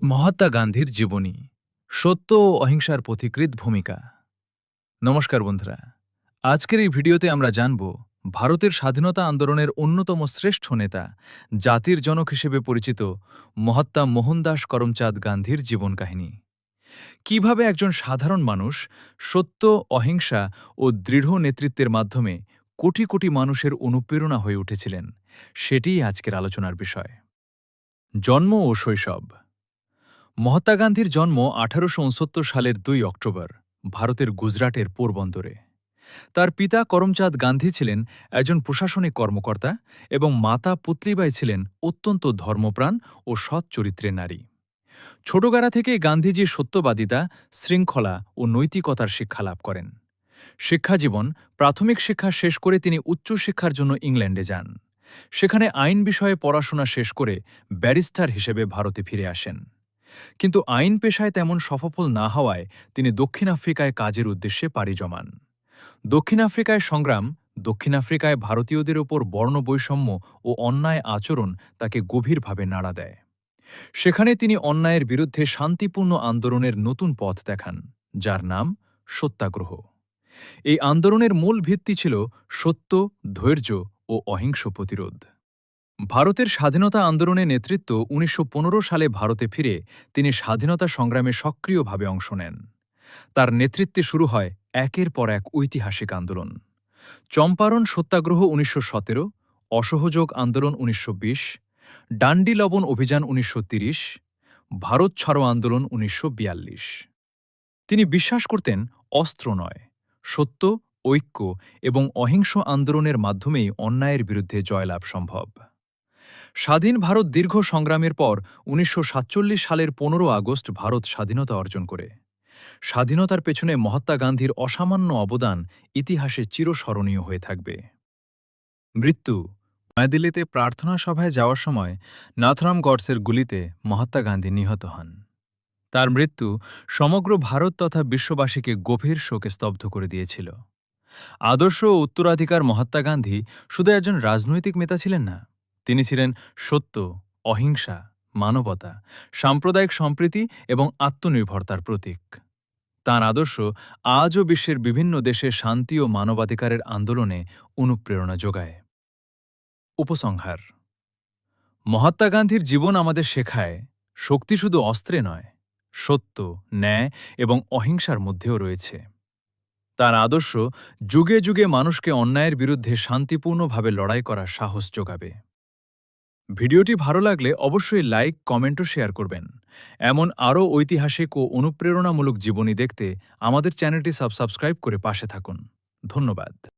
মহাত্মা গান্ধীর জীবনী, সত্য ও অহিংসার পথিকৃৎ ভূমিকা। নমস্কার বন্ধুরা, আজকের এই ভিডিওতে আমরা জানব ভারতের স্বাধীনতা আন্দোলনের অন্যতম শ্রেষ্ঠ নেতা, জাতির জনক হিসেবে পরিচিত মহাত্মা মোহনদাস করমচাঁদ গান্ধীর জীবন কাহিনী। কিভাবে একজন সাধারণ মানুষ সত্য, অহিংসা ও দৃঢ় নেতৃত্বের মাধ্যমে কোটি কোটি মানুষের অনুপ্রেরণা হয়ে উঠেছিলেন, সেটিই আজকের আলোচনার বিষয়। জন্ম ও শৈশব। মহাত্মা গান্ধীর জন্ম 1869 সালের 2 অক্টোবর ভারতের গুজরাটের পোরবন্দরে। তার পিতা করমচাঁদ গান্ধী ছিলেন একজন প্রশাসনিক কর্মকর্তা এবং মাতা পুতলিবাই ছিলেন অত্যন্ত ধর্মপ্রাণ ও সৎ চরিত্রের নারী। ছোটবেলা থেকেই গান্ধীজি সত্যবাদিতা, শৃঙ্খলা ও নৈতিকতার শিক্ষা লাভ করেন। শিক্ষাজীবন: প্রাথমিক শিক্ষা শেষ করে তিনি উচ্চশিক্ষার জন্য ইংল্যান্ডে যান। সেখানে আইন বিষয়ে পড়াশোনা শেষ করে ব্যারিস্টার হিসেবে ভারতে ফিরে আসেন। কিন্তু আইন পেশায় তেমন সফল না হওয়ায় তিনি দক্ষিণ আফ্রিকায় কাজের উদ্দেশ্যে পাড়ি জমান। দক্ষিণ আফ্রিকায় সংগ্রাম: দক্ষিণ আফ্রিকায় ভারতীয়দের ওপর বর্ণবৈষম্য ও অন্যায় আচরণ তাকে গভীরভাবে নাড়া দেয়। সেখানে তিনি অন্যায়ের বিরুদ্ধে শান্তিপূর্ণ আন্দোলনের নতুন পথ দেখান, যার নাম সত্যাগ্রহ। এই আন্দোলনের মূল ভিত্তি ছিল সত্য, ধৈর্য ও অহিংস প্রতিরোধ। ভারতের স্বাধীনতা আন্দোলনে নেতৃত্ব: 1915 সালে ভারতে ফিরে তিনি স্বাধীনতা সংগ্রামে সক্রিয়ভাবে অংশ নেন। তার নেতৃত্বে শুরু হয় একের পর এক ঐতিহাসিক আন্দোলন: চম্পারণ সত্যাগ্রহ 1917, অসহযোগ আন্দোলন 1920, ডান্ডি লবণ অভিযান 1930, ভারত ছাড়ো আন্দোলন 1942। তিনি বিশ্বাস করতেন অস্ত্র নয়, সত্য, ঐক্য এবং অহিংস আন্দোলনের মাধ্যমেই অন্যায়ের বিরুদ্ধে জয়লাভ সম্ভব। স্বাধীন ভারত দীর্ঘ সংগ্রামের পর 1947 সালের 15 আগস্ট ভারত স্বাধীনতা অর্জন করে। স্বাধীনতার পেছনে মহাত্মা গান্ধীর অসামান্য অবদান ইতিহাসে চিরস্মরণীয় হয়ে থাকবে। মৃত্যু: নয়াদিল্লিতে প্রার্থনা সভায় যাওয়ার সময় নাথরাম গডসের গুলিতে মহাত্মা গান্ধী নিহত হন। তার মৃত্যু সমগ্র ভারত তথা বিশ্ববাসীকে গভীর শোকে স্তব্ধ করে দিয়েছিল। আদর্শ ও উত্তরাধিকার: মহাত্মা গান্ধী শুধু একজন রাজনৈতিক নেতা ছিলেন না, তিনি ছিলেন সত্য, অহিংসা, মানবতা, সাম্প্রদায়িক সম্প্রীতি এবং আত্মনির্ভরতার প্রতীক। তাঁর আদর্শ আজও বিশ্বের বিভিন্ন দেশে শান্তি ও মানবাধিকারের আন্দোলনে অনুপ্রেরণা যোগায়। উপসংহার: মহাত্মা গান্ধীর জীবন আমাদের শেখায়, শক্তি শুধু অস্ত্রে নয়, সত্য, ন্যায় এবং অহিংসার মধ্যেও রয়েছে। তার আদর্শ যুগে যুগে মানুষকে অন্যায়ের বিরুদ্ধে শান্তিপূর্ণভাবে লড়াই করার সাহস যোগাবে। ভিডিওটি ভালো লাগলে অবশ্যই লাইক, কমেন্ট ও শেয়ার করবেন। এমন আরও ঐতিহাসিক ও অনুপ্রেরণামূলক জীবনী দেখতে আমাদের চ্যানেলটি সাবস্ক্রাইব করে পাশে থাকুন। ধন্যবাদ।